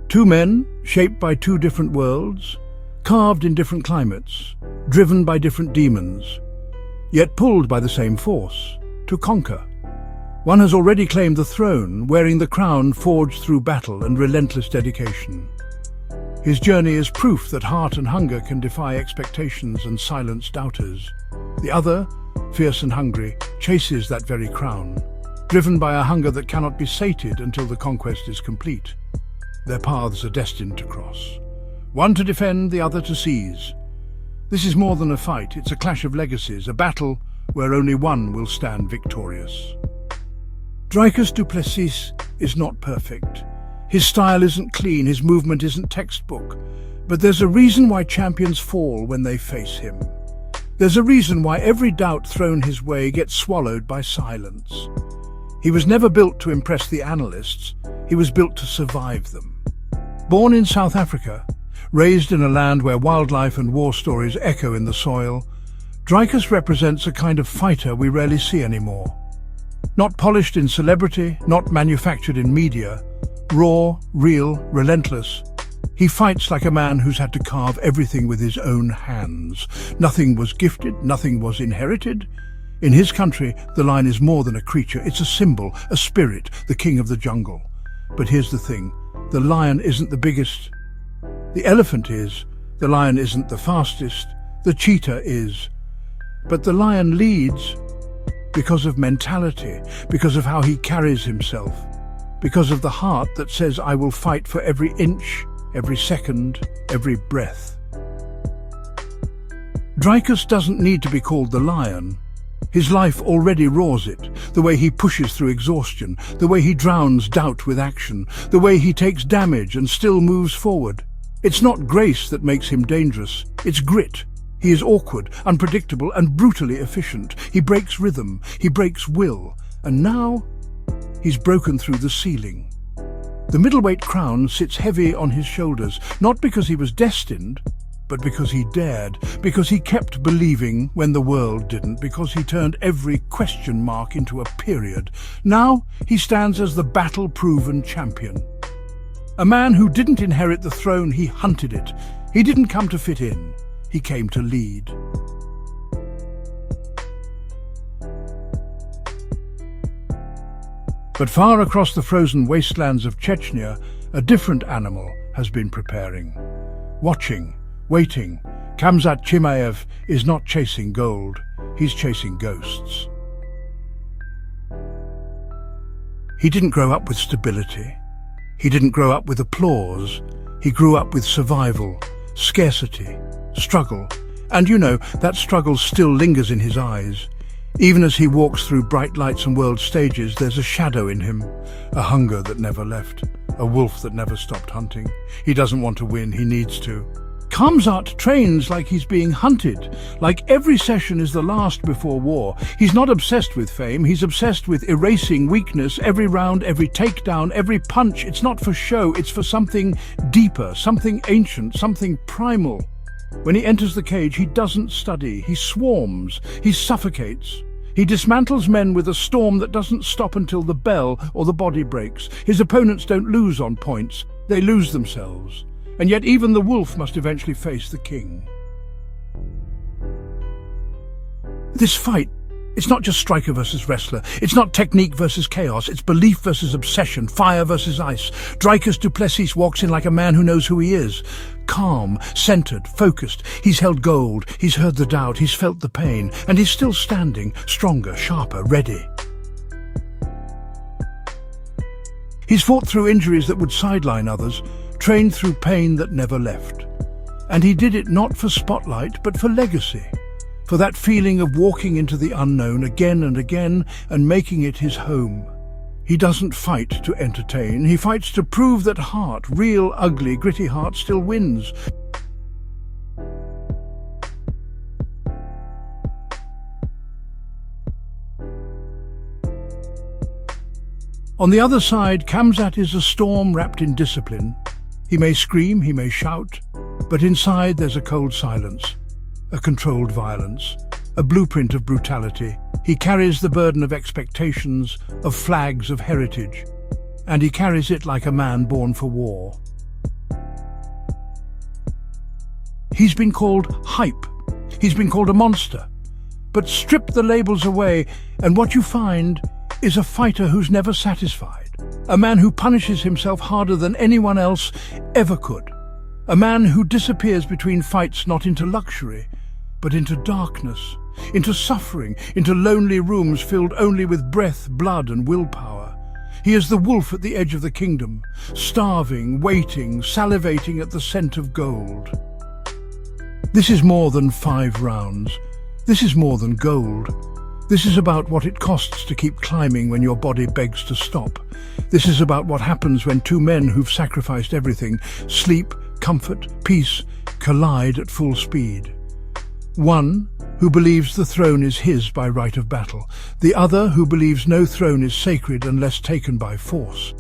Two men, shaped by two different worlds, carved in different climates, driven by different demons, yet pulled by the same force, to conquer. One has already claimed the throne, wearing the crown forged through battle and relentless dedication. His journey is proof that heart and hunger can defy expectations and silence doubters. The other, fierce and hungry, chases that very crown, driven by a hunger that cannot be sated until the conquest is complete. Their paths are destined to cross. One to defend, the other to seize. This is more than a fight, it's a clash of legacies, a battle where only one will stand victorious. Dricus Du Plessis is not perfect. His style isn't clean, his movement isn't textbook. But there's a reason why champions fall when they face him. There's a reason why every doubt thrown his way gets swallowed by silence. He was never built to impress the analysts, he was built to survive them. Born in South Africa, raised in a land where wildlife and war stories echo in the soil, Dricus represents a kind of fighter we rarely see anymore. Not polished in celebrity, not manufactured in media, raw, real, relentless. He fights like a man who's had to carve everything with his own hands. Nothing was gifted, nothing was inherited. In his country, the lion is more than a creature, it's a symbol, a spirit, the king of the jungle. But here's the thing, the lion isn't the biggest. The elephant is, the lion isn't the fastest, the cheetah is. But the lion leads because of mentality, because of how he carries himself, because of the heart that says, I will fight for every inch, every second, every breath. Dricus doesn't need to be called the lion. His life already roars it, the way he pushes through exhaustion, the way he drowns doubt with action, the way he takes damage and still moves forward. It's not grace that makes him dangerous, it's grit. He is awkward, unpredictable, and brutally efficient. He breaks rhythm, he breaks will, and now he's broken through the ceiling. The middleweight crown sits heavy on his shoulders, not because he was destined, but because he dared, because he kept believing when the world didn't, because he turned every question mark into a period. Now he stands as the battle-proven champion. A man who didn't inherit the throne, he hunted it. He didn't come to fit in. He came to lead. But far across the frozen wastelands of Chechnya, a different animal has been preparing. Watching, waiting, Khamzat Chimaev is not chasing gold, he's chasing ghosts. He didn't grow up with stability. He didn't grow up with applause. He grew up with survival, scarcity, struggle, and that struggle still lingers in his eyes. Even as he walks through bright lights and world stages, there's a shadow in him, a hunger that never left, a wolf that never stopped hunting. He doesn't want to win, he needs to. Khamzat trains like he's being hunted, like every session is the last before war. He's not obsessed with fame, he's obsessed with erasing weakness, every round, every takedown, every punch. It's not for show, it's for something deeper, something ancient, something primal. When he enters the cage, he doesn't study, he swarms, he suffocates. He dismantles men with a storm that doesn't stop until the bell or the body breaks. His opponents don't lose on points, they lose themselves. And yet even the wolf must eventually face the king. This fight, it's not just striker versus wrestler. It's not technique versus chaos. It's belief versus obsession, fire versus ice. Dricus Du Plessis walks in like a man who knows who he is. Calm, centered, focused. He's held gold, he's heard the doubt, he's felt the pain, and he's still standing, stronger, sharper, ready. He's fought through injuries that would sideline others, trained through pain that never left. And he did it not for spotlight, but for legacy. For that feeling of walking into the unknown again and again and making it his home. He doesn't fight to entertain, he fights to prove that heart, real, ugly, gritty heart, still wins. On the other side, Khamzat is a storm wrapped in discipline. He may scream, he may shout, but inside there's a cold silence, a controlled violence, a blueprint of brutality. He carries the burden of expectations, of flags, of heritage, and he carries it like a man born for war. He's been called hype. He's been called a monster. But strip the labels away, and what you find is a fighter who's never satisfied. A man who punishes himself harder than anyone else ever could. A man who disappears between fights not into luxury, but into darkness, into suffering, into lonely rooms filled only with breath, blood and willpower. He is the wolf at the edge of the kingdom, starving, waiting, salivating at the scent of gold. This is more than 5 rounds. This is more than gold. This is about what it costs to keep climbing when your body begs to stop. This is about what happens when 2 men who've sacrificed everything, sleep, comfort, peace, collide at full speed. One who believes the throne is his by right of battle, the other who believes no throne is sacred unless taken by force.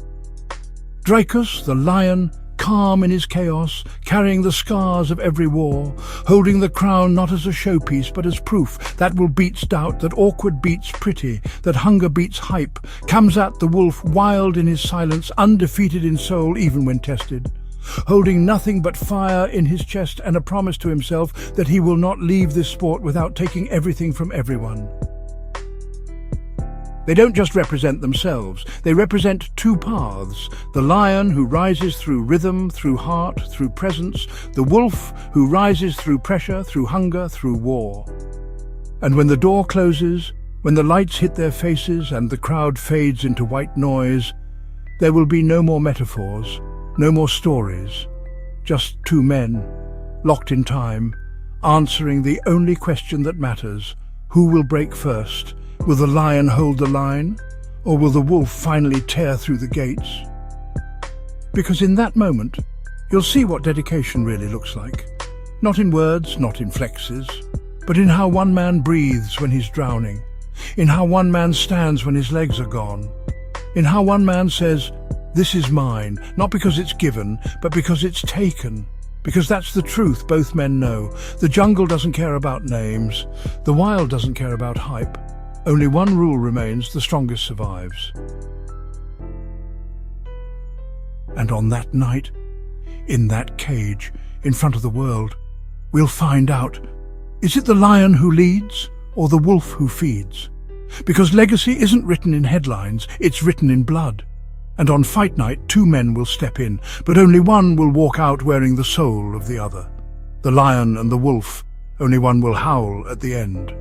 Dricus, the lion, calm in his chaos, carrying the scars of every war, holding the crown not as a showpiece but as proof that will beats doubt, that awkward beats pretty, that hunger beats hype. Khamzat the wolf, wild in his silence, undefeated in soul even when tested, holding nothing but fire in his chest and a promise to himself that he will not leave this sport without taking everything from everyone. They don't just represent themselves, they represent 2 paths. The lion who rises through rhythm, through heart, through presence. The wolf who rises through pressure, through hunger, through war. And when the door closes, when the lights hit their faces and the crowd fades into white noise, there will be no more metaphors, no more stories. Just 2 men, locked in time, answering the only question that matters. Who will break first? Will the lion hold the line, or will the wolf finally tear through the gates? Because in that moment, you'll see what dedication really looks like. Not in words, not in flexes, but in how one man breathes when he's drowning, in how one man stands when his legs are gone, in how one man says, "This is mine," not because it's given, but because it's taken. Because that's the truth both men know. The jungle doesn't care about names. The wild doesn't care about hype. Only one rule remains: the strongest survives. And on that night, in that cage, in front of the world, we'll find out, is it the lion who leads or the wolf who feeds? Because legacy isn't written in headlines, it's written in blood. And on fight night, 2 men will step in, but only one will walk out wearing the soul of the other. The lion and the wolf, only one will howl at the end.